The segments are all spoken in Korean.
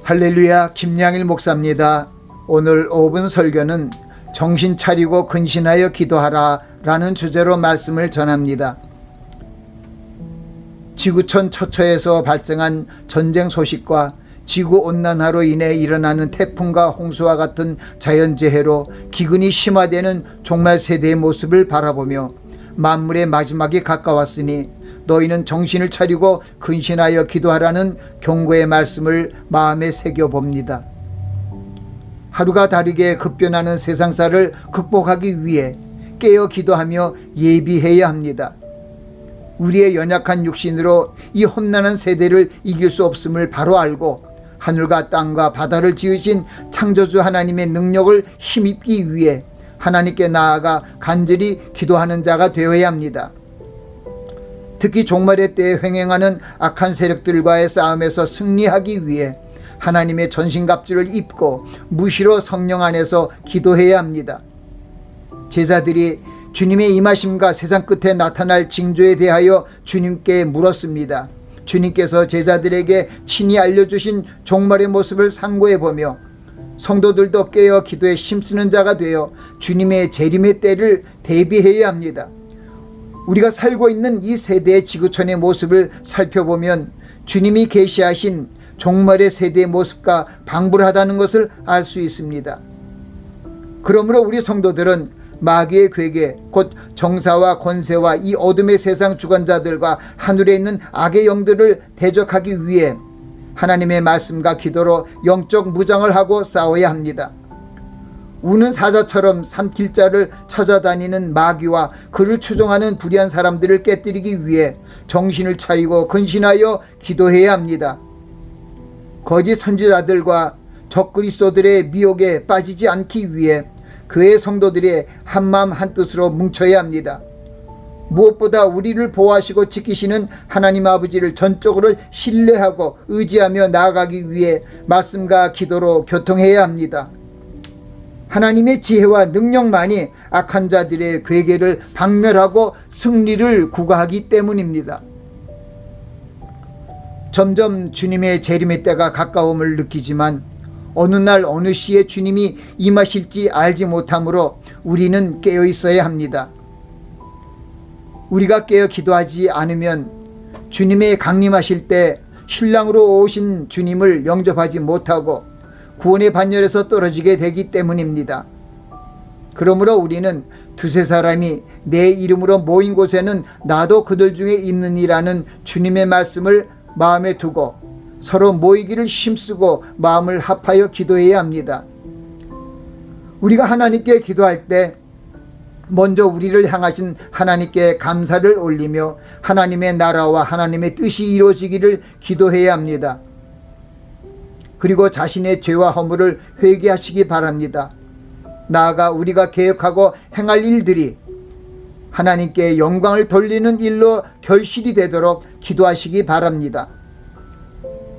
할렐루야, 김양일 목사입니다. 오늘 5분 설교는 정신 차리고 근신하여 기도하라 라는 주제로 말씀을 전합니다. 지구촌 처처에서 발생한 전쟁 소식과 지구온난화로 인해 일어나는 태풍과 홍수와 같은 자연재해로 기근이 심화되는 종말 세대의 모습을 바라보며 만물의 마지막이 가까웠으니 너희는 정신을 차리고 근신하여 기도하라는 경고의 말씀을 마음에 새겨봅니다. 하루가 다르게 급변하는 세상사를 극복하기 위해 깨어 기도하며 예비해야 합니다. 우리의 연약한 육신으로 이 험난한 세대를 이길 수 없음을 바로 알고 하늘과 땅과 바다를 지으신 창조주 하나님의 능력을 힘입기 위해 하나님께 나아가 간절히 기도하는 자가 되어야 합니다. 특히 종말의 때에 횡행하는 악한 세력들과의 싸움에서 승리하기 위해 하나님의 전신갑주를 입고 무시로 성령 안에서 기도해야 합니다. 제자들이 주님의 임하심과 세상 끝에 나타날 징조에 대하여 주님께 물었습니다. 주님께서 제자들에게 친히 알려주신 종말의 모습을 상고해보며 성도들도 깨어 기도에 힘쓰는 자가 되어 주님의 재림의 때를 대비해야 합니다. 우리가 살고 있는 이 세대의 지구촌의 모습을 살펴보면 주님이 계시하신 종말의 세대의 모습과 방불하다는 것을 알 수 있습니다. 그러므로 우리 성도들은 마귀의 괴계, 곧 정사와 권세와 이 어둠의 세상 주관자들과 하늘에 있는 악의 영들을 대적하기 위해 하나님의 말씀과 기도로 영적 무장을 하고 싸워야 합니다. 우는 사자처럼 산길자를 찾아다니는 마귀와 그를 추종하는 불의한 사람들을 깨뜨리기 위해 정신을 차리고 근신하여 기도해야 합니다. 거짓 선지자들과 적그리스도들의 미혹에 빠지지 않기 위해 그의 성도들이 한마음 한뜻으로 뭉쳐야 합니다. 무엇보다 우리를 보호하시고 지키시는 하나님 아버지를 전적으로 신뢰하고 의지하며 나아가기 위해 말씀과 기도로 교통해야 합니다. 하나님의 지혜와 능력만이 악한 자들의 괴계를 박멸하고 승리를 구가하기 때문입니다. 점점 주님의 재림의 때가 가까움을 느끼지만 어느 날 어느 시에 주님이 임하실지 알지 못하므로 우리는 깨어 있어야 합니다. 우리가 깨어 기도하지 않으면 주님의 강림하실 때 신랑으로 오신 주님을 영접하지 못하고 구원의 반열에서 떨어지게 되기 때문입니다. 그러므로 우리는 두세 사람이 내 이름으로 모인 곳에는 나도 그들 중에 있느니라는 주님의 말씀을 마음에 두고 서로 모이기를 힘쓰고 마음을 합하여 기도해야 합니다. 우리가 하나님께 기도할 때 먼저 우리를 향하신 하나님께 감사를 올리며 하나님의 나라와 하나님의 뜻이 이루어지기를 기도해야 합니다. 그리고 자신의 죄와 허물을 회개하시기 바랍니다. 나아가 우리가 계획하고 행할 일들이 하나님께 영광을 돌리는 일로 결실이 되도록 기도하시기 바랍니다.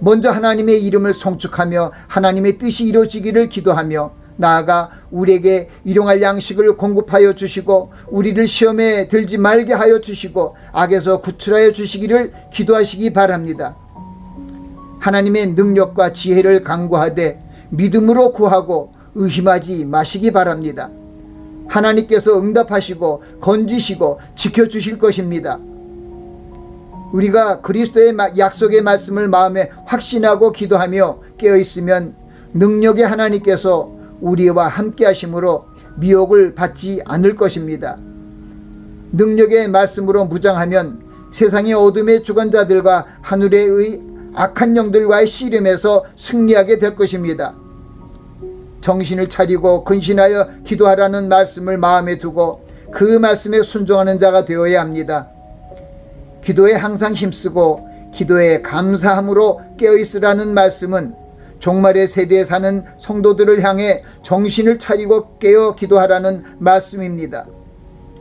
먼저 하나님의 이름을 송축하며 하나님의 뜻이 이루어지기를 기도하며 나아가 우리에게 일용할 양식을 공급하여 주시고 우리를 시험에 들지 말게 하여 주시고 악에서 구출하여 주시기를 기도하시기 바랍니다. 하나님의 능력과 지혜를 간구하되 믿음으로 구하고 의심하지 마시기 바랍니다. 하나님께서 응답하시고 건지시고 지켜주실 것입니다. 우리가 그리스도의 약속의 말씀을 마음에 확신하고 기도하며 깨어있으면 능력의 하나님께서 우리와 함께 하심으로 미혹을 받지 않을 것입니다. 능력의 말씀으로 무장하면 세상의 어둠의 주관자들과 하늘의 악한 영들과의 씨름에서 승리하게 될 것입니다. 정신을 차리고 근신하여 기도하라는 말씀을 마음에 두고 그 말씀에 순종하는 자가 되어야 합니다. 기도에 항상 힘쓰고 기도에 감사함으로 깨어있으라는 말씀은 종말의 세대에 사는 성도들을 향해 정신을 차리고 깨어 기도하라는 말씀입니다.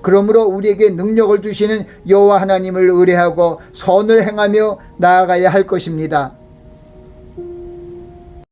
그러므로 우리에게 능력을 주시는 여호와 하나님을 의뢰하고 선을 행하며 나아가야 할 것입니다.